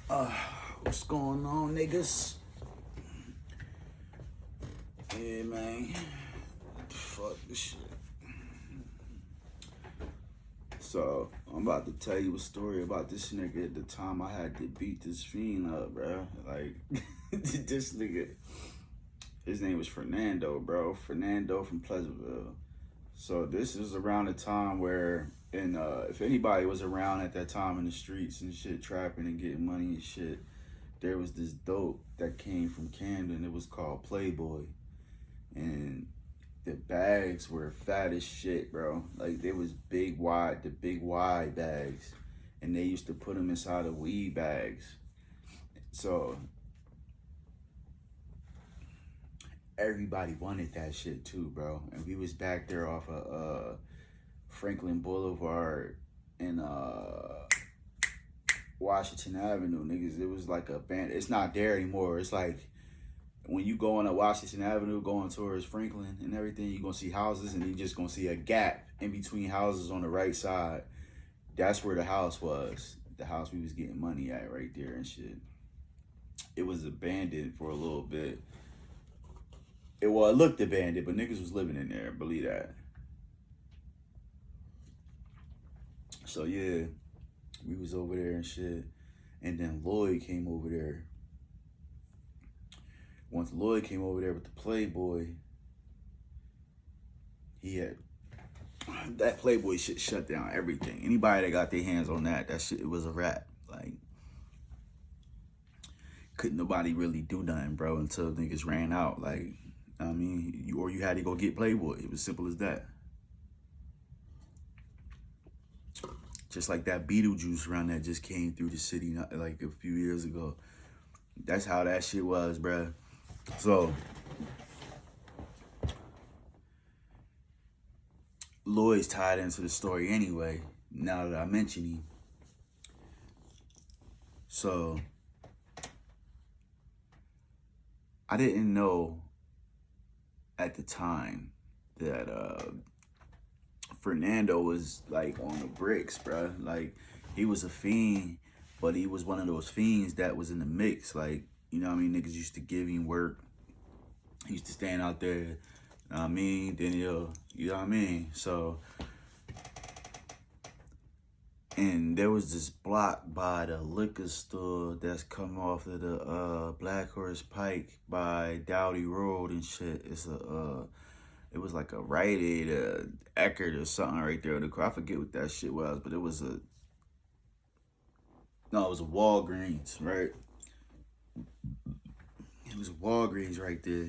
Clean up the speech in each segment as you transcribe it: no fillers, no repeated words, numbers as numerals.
Uh, what's going on, niggas? Yeah, man. Fuck this shit. So, I'm about to tell you a story about this nigga at the time I had to beat this fiend up, bro. Like, this nigga, his name was Fernando, bro. Fernando from Pleasantville. So, this is around the time where, and if anybody was around at that time in the streets and shit, trapping and getting money and shit, there was this dope that came from Camden. It was called Playboy. And the bags were fat as shit, bro. Like, they was the big wide bags. And they used to put them inside of weed bags. So, everybody wanted that shit too, bro. And we was back there off of Franklin Boulevard in Washington Avenue, niggas. It was like a band. It's not there anymore. It's like, when you go on a Washington Avenue going towards Franklin and everything, you're going to see houses and you're just going to see a gap in between houses on the right side. That's where the house was. The house we was getting money at right there and shit. It was abandoned for a little bit. It looked abandoned, but niggas was living in there. Believe that. So, yeah, we was over there and shit. And then Lloyd came over there. Once Lloyd came over there with the Playboy, he had that Playboy shit shut down everything. Anybody that got their hands on that shit, it was a wrap. Like, couldn't nobody really do nothing, bro, until niggas ran out. Like, I mean, you had to go get Playboy. It was simple as that. Just like that Beetlejuice run that just came through the city like a few years ago. That's how that shit was, bro. So, Lloyd's tied into the story anyway, now that I mention him. So, I didn't know at the time that Fernando was like on the bricks, bro. Like, he was a fiend, but he was one of those fiends that was in the mix. Like, you know what I mean? Niggas used to give him work. He used to stand out there, you know what I mean? Then he'll, you know what I mean? So, and there was this block by the liquor store that's come off of the Black Horse Pike by Dowdy Road and shit. It was like a Rite Aid, Eckerd or something right there. I forget what that shit was, but it was a Walgreens, right? It was a Walgreens right there.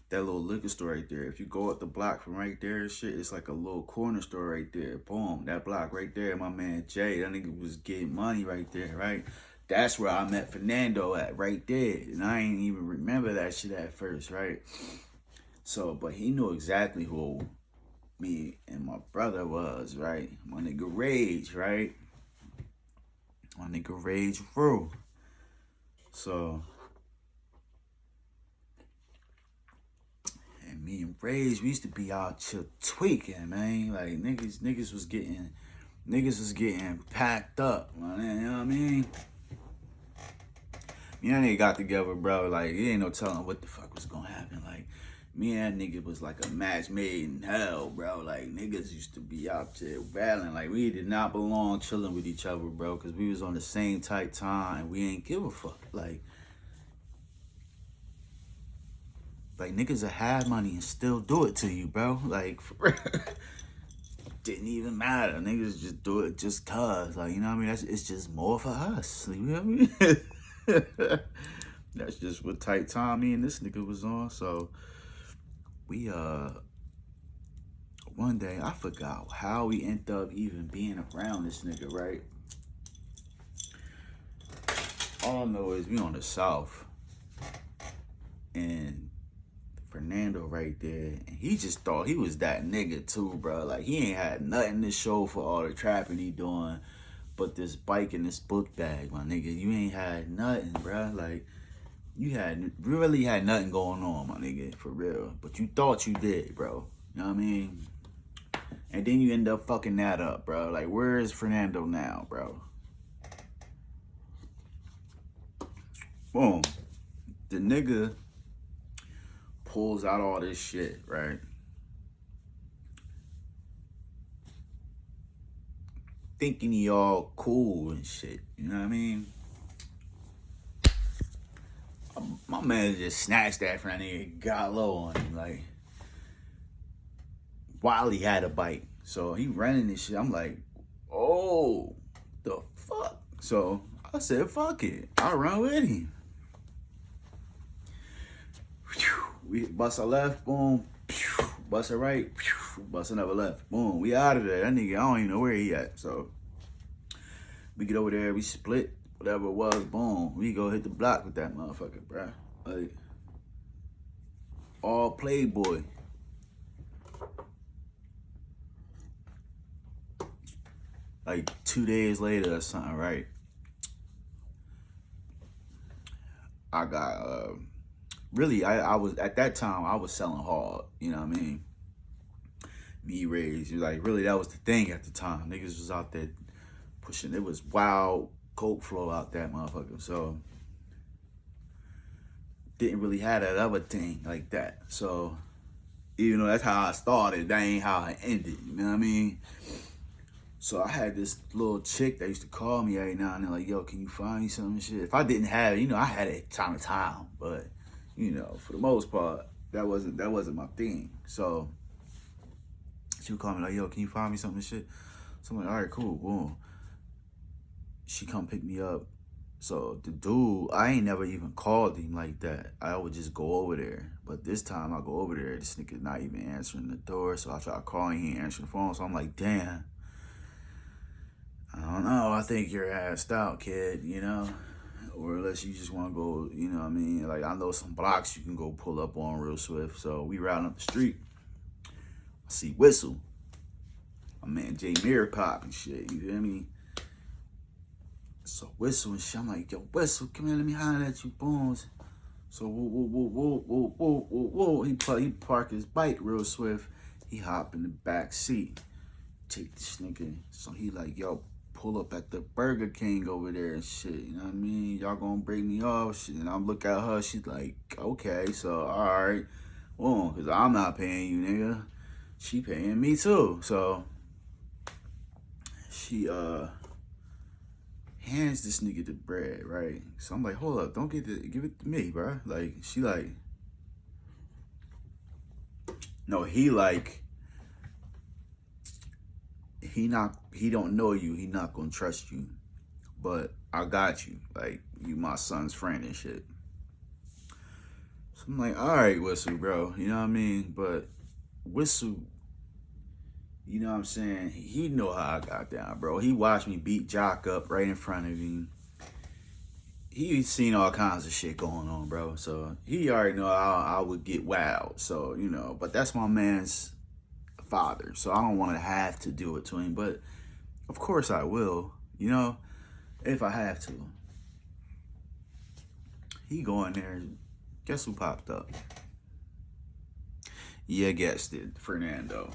That little liquor store right there. If you go up the block from right there and shit, it's like a little corner store right there. Boom, that block right there. My man Jay, that nigga was getting money right there, right? That's where I met Fernando at, right there. And I ain't even remember that shit at first, right? So, but he knew exactly who me and my brother was, right? My nigga Rage, right? My nigga Rage Rue. So, and me and Rage, we used to be out here tweaking, man. Like, niggas was getting packed up, man. You know what I mean? Me and that nigga got together, bro. Like, it ain't no telling what the fuck was gonna happen. Like, me and that nigga was like a match made in hell, bro. Like, niggas used to be out there battling. Like, we did not belong chilling with each other, bro, because we was on the same tight time and we ain't give a fuck. Like, niggas will have money and still do it to you, bro. Like, for real. Didn't even matter. Niggas just do it just cause. Like, you know what I mean? It's just more for us. You know what I mean? That's just what tight time me and this nigga was on. So, we, one day, I forgot how we ended up even being around this nigga, right? All I know is we on the south. And Fernando right there, and he just thought he was that nigga too, bro. Like, he ain't had nothing to show for all the trapping he doing but this bike and this book bag, my nigga. You ain't had nothing, bro. Like, you really had nothing going on, my nigga, for real. But you thought you did, bro. You know what I mean? And then you end up fucking that up, bro. Like, where is Fernando now, bro? Boom. The nigga pulls out all this shit, right? Thinking he all cool and shit. You know what I mean? My man just snatched that from that nigga, got low on him, like, while he had a bite. So he running this shit. I'm like, oh, the fuck? So I said, fuck it. I'll run with him. We bust a left, boom. Bust a right, bust another left, boom. We out of there. That nigga, I don't even know where he at. So we get over there, we split, whatever it was, boom. We go hit the block with that motherfucker, bruh. Like, all Playboy. Like 2 days later or something, right? I got, really, I was, at that time, I was selling hard, you know what I mean? B-rays, like, really, that was the thing at the time. Niggas was out there pushing, it was wild coke flow out that motherfucker, so didn't really have that other thing like that. So, even though that's how I started, that ain't how I ended, you know what I mean? So I had this little chick that used to call me every now and then, like, yo, can you find me some shit? If I didn't have it, you know, I had it time to time, but, you know, for the most part, that wasn't my thing. So she would call me like, yo, can you find me something shit? So I'm like, all right, cool, boom. She come pick me up. So the dude, I ain't never even called him like that. I would just go over there. But this time I go over there, this nigga not even answering the door. So I try calling, he ain't answering the phone. So I'm like, damn. I don't know, I think you're assed out, kid, you know? Or unless you just want to go, you know what I mean? Like, I know some blocks you can go pull up on real swift. So we riding up the street. I see Whistle. My man Jay Mirror Pop and shit, you feel me? So Whistle and shit, I'm like, yo, Whistle, come here, let me holler at you, bones. So whoa. He park his bike real swift. He hop in the back seat. Take this nigga. So he like, yo, pull up at the Burger King over there and shit. You know what I mean? Y'all gonna break me off? Shit. And I'm look at her. She's like, okay, so all right, well, cause I'm not paying you, nigga. She paying me too. So she hands this nigga the bread, right? So I'm like, hold up, don't give it to me, bro. Like, she like, no, he like, he don't know you, he not gonna trust you. But I got you. Like, you my son's friend and shit. So I'm like, all right, Whistle, bro. You know what I mean? But Whistle, you know what I'm saying? He know how I got down, bro. He watched me beat Jock up right in front of him. He seen all kinds of shit going on, bro. So he already know I would get wild. So, you know, but that's my man's father. So I don't want to have to do it to him. But of course I will, you know, if I have to. He go in there, guess who popped up? Yeah, guessed it, Fernando.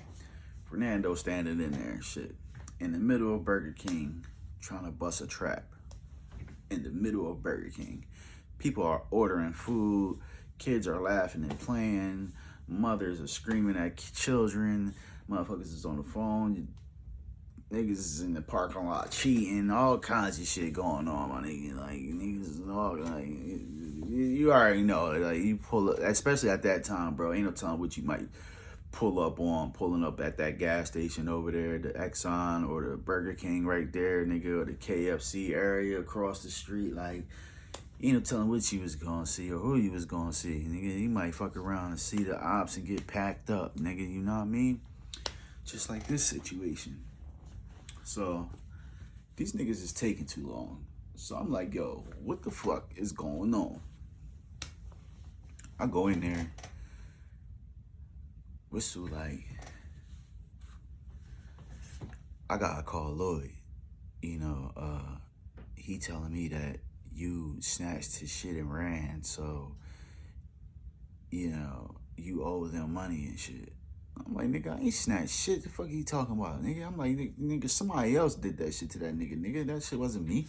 Fernando standing in there, shit, in the middle of Burger King, trying to bust a trap. In the middle of Burger King. People are ordering food, kids are laughing and playing, mothers are screaming at children, motherfuckers is on the phone, niggas is in the parking lot cheating, all kinds of shit going on, my nigga. Like, niggas is all, like, you already know, like, you pull up, especially at that time, bro, ain't no telling what you might pull up on, pulling up at that gas station over there, the Exxon or the Burger King right there, nigga, or the KFC area across the street. Like, you ain't no telling what you was gonna see or who you was gonna see, nigga. You might fuck around and see the ops and get packed up, nigga, you know what I mean? Just like this situation. So, these niggas is taking too long. So I'm like, yo, what the fuck is going on? I go in there, Whistle like, I gotta call Lloyd. You know, he telling me that you snatched his shit and ran, so, you know, you owe them money and shit. I'm like, nigga, I ain't snatched shit. The fuck are you talking about, nigga? I'm like, nigga, somebody else did that shit to that nigga. Nigga, that shit wasn't me.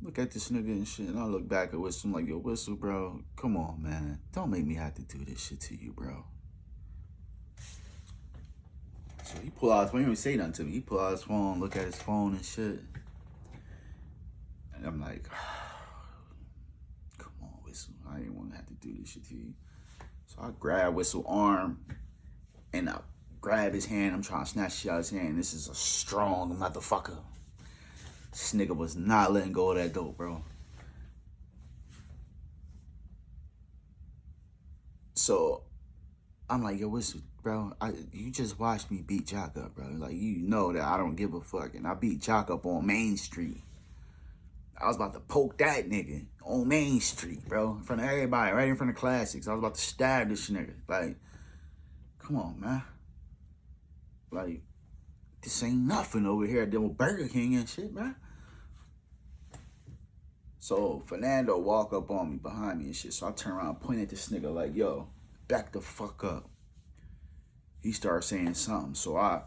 Look at this nigga and shit, and I look back at Whistle. I'm like, yo, Whistle, bro, come on, man. Don't make me have to do this shit to you, bro. So he pull out his phone. He don't even say nothing to me. He pull out his phone, look at his phone and shit. And I'm like, come on, Whistle. I didn't want to have to do this shit to you. So I grab Whistle arm, and I grab his hand. I'm trying to snatch shit out of his hand. This is a strong motherfucker. This nigga was not letting go of that dope, bro. So I'm like, yo, Whistle, bro, you just watched me beat Jock up, bro. Like, you know that I don't give a fuck. And I beat Jock up on Main Street. I was about to poke that nigga on Main Street, bro. In front of everybody, right in front of Classics. I was about to stab this nigga. Like, come on, man. Like, this ain't nothing over here at the Burger King and shit, man. So Fernando walk up on me, behind me and shit. So I turn around, point at this nigga like, yo, back the fuck up. He started saying something. So I